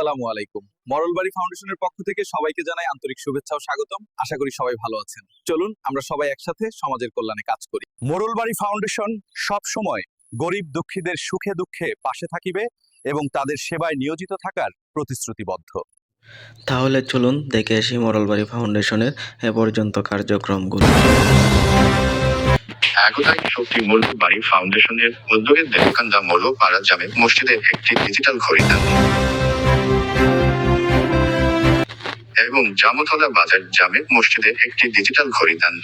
আসসালামু আলাইকুম। মরলবাড়ি ফাউন্ডেশনের পক্ষ থেকে সবাইকে জানাই আন্তরিক শুভেচ্ছা ও স্বাগতম। আশা করি সবাই ভালো আছেন। চলুন আমরা সবাই একসাথে সমাজের কল্যাণে কাজ করি। মরলবাড়ি ফাউন্ডেশন সব সময় গরিব দুঃখীদের সুখে দুঃখে পাশে থাকিবে এবং তাদের সেবায় নিয়োজিত থাকার প্রতিশ্রুতিবদ্ধ। তাহলে চলুন দেখে আসি মরলবাড়ি ফাউন্ডেশনের এ পর্যন্ত কার্যক্রমগুলো। একতাই শক্তি মরলবাড়ি ফাউন্ডেশনের উদ্যোগে দেবকান্দা মৌলপাড়া জামে মসজিদে একটি ডিজিটাল ঘড়ি দেন এবং জামতলা বাজার জামে মসজিদে একটি ডিজিটাল ঘড়ি দেন।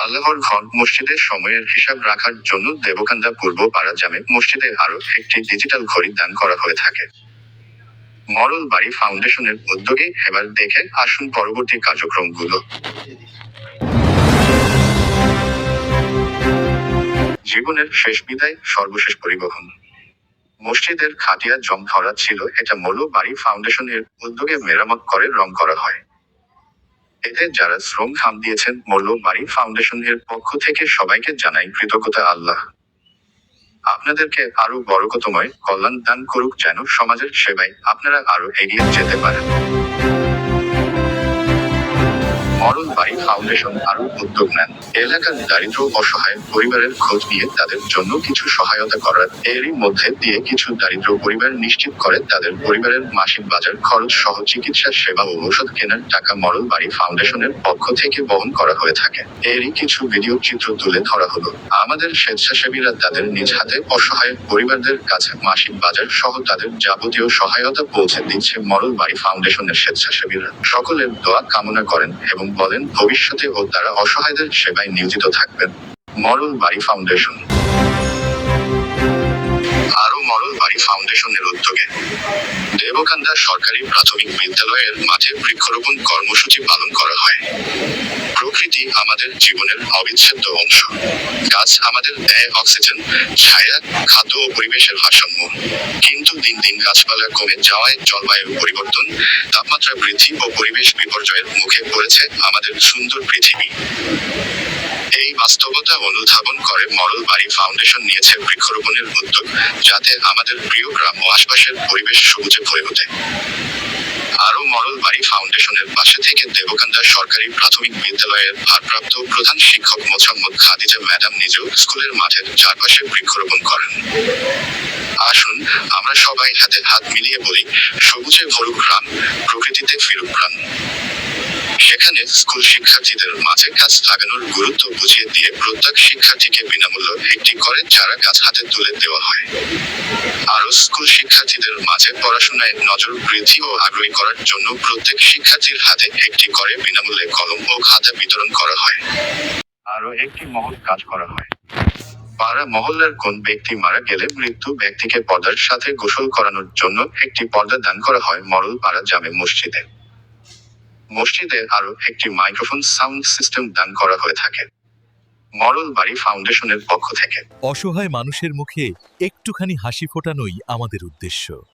আল্লাহর ঘর মসজিদের সময়ের হিসাব রাখার জন্য দেবকান্দা পূর্ব পাড়া জামে মসজিদে আরো একটি ডিজিটাল ঘড়ি দান করা হয়ে থাকে। মরলবাড়ি ফাউন্ডেশনের উদ্যোগে এবার দেখে আসুন পরবর্তী কার্যক্রমগুলো। জীবনের শেষ বিদায়, সর্বশেষ পরিবহন। মসজিদের খাটিয়া জং ধরা ছিল, এটা মৌলবাড়ি ফাউন্ডেশনের উদ্যোগে মেরামত করে রং করা হয়। এতে যারা শ্রম ঘাম দিয়েছেন মৌলবাড়ি ফাউন্ডেশনের পক্ষ থেকে সবাইকে জানাই কৃতজ্ঞতা। আল্লাহ আপনাদেরকে আরো বরকতময় কল্যাণ দান করুক, যেন সমাজের সেবায় আপনারা আরো এগিয়ে যেতে পারেন। মরলবাড়ি ফাউন্ডেশন আরো উদ্যোগ নেন এলাকার দারিদ্র অসহায় পরিবারের খোঁজ নিয়ে তাদের জন্য কিছু সহায়তা করার। এরই মধ্যে দিয়ে কিছু দারিদ্র পরিবার নিশ্চিত করে তাদের পরিবারের মাসিক বাজার খরচ সহ চিকিৎসা সেবা ও ঔষধ কেনার টাকা মরলবাড়ি ফাউন্ডেশনের পক্ষ থেকে বহন করা হয়ে থাকে। এরই কিছু ভিডিও চিত্র তুলে ধরা হলো। আমাদের স্বেচ্ছাসেবীরা তাদের নিজ হাতে অসহায় পরিবারদের কাছে মাসিক বাজার সহ তাদের যাবতীয় সহায়তা পৌঁছে দিচ্ছে মরলবাড়ি ফাউন্ডেশনের স্বেচ্ছাসেবীরা। সকলের দোয়া কামনা করেন এবং বলেন ভবিষ্যতেও তারা অসহায়দের সেবায় নিয়োজিত থাকবেন। মরলবাড়ি ফাউন্ডেশন। আরো মরলবাড়ি ফাউন্ডেশনের উদ্যোগে দেবকান্দা সরকারি প্রাথমিক বিদ্যালয়ের মাঠে বৃক্ষরোপণ কর্মসূচি পালন করা হয়। প্রকৃতি আমাদের জীবনের অবিচ্ছেদ্য অংশ। গাছ আমাদের দেয় অক্সিজেন, ছায়া, খাদ্য ও পরিবেশের ভারসাম্য। কিন্তু দিন দিন গাছপালা কমে যাওয়ায় জলবায়ু পরিবর্তন, তাপমাত্রা বৃদ্ধি ও পরিবেশ বিপর্যয়ের মুখে পড়েছে আমাদের সুন্দর পৃথিবী। এই বাস্তবতা অনুধাবন করে মরলবাড়ি ফাউন্ডেশন নিয়েছে বৃক্ষরোপণের উদ্যোগ, যাতে আমাদের প্রিয় গ্রাম ও আশপাশের পরিবেশ সবুজে ভরে ওঠে। আরো মরলবাড়ি ফাউন্ডেশনের পাশে থেকে দেবকান্দা সরকারি প্রাথমিক বিদ্যালয়ের ভারপ্রাপ্ত প্রধান শিক্ষক মোছাম্মদ খাদিজা ম্যাডাম নিজেও স্কুলের মাঠের চারপাশে বৃক্ষরোপণ করেন। আসুন আমরা সবাই হাতে হাত মিলিয়ে বলি, সবুজে ভরুক গ্রাম, প্রকৃতিতে ফিরুক প্রাণ। সেখানে স্কুল শিক্ষার্থীদের মাঝে গাছ লাগানোর গুরুত্ব বুঝিয়ে দিয়ে প্রত্যেক শিক্ষার্থীকে বিনামূল্য একটি করে চারা গাছ হাতে তুলে দেওয়া হয়। আরো স্কুল শিক্ষার্থীদের মাঝে পড়াশোনায় নজর বৃদ্ধি ও আগ্রহী করার জন্য প্রত্যেক শিক্ষার্থীর হাতে একটি করে বিনামূল্যে কলম ও খাতা বিতরণ করা হয়। আরো একটি মহৎ কাজ করা হয়। পাড়া মহল্লার কোন ব্যক্তি মারা গেলে মৃত্যু ব্যক্তিকে পর্দার সাথে গোসল করানোর জন্য একটি পর্দা দান করা হয় মরলপাড়া জামে মসজিদে। মসজিদে আরো একটি মাইক্রোফোন সাউন্ড সিস্টেম দান করা হয়ে থাকে মরলবাড়ি ফাউন্ডেশনের পক্ষ থেকে। অসহায় মানুষের মুখে একটুখানি হাসি ফোটানোই আমাদের উদ্দেশ্য।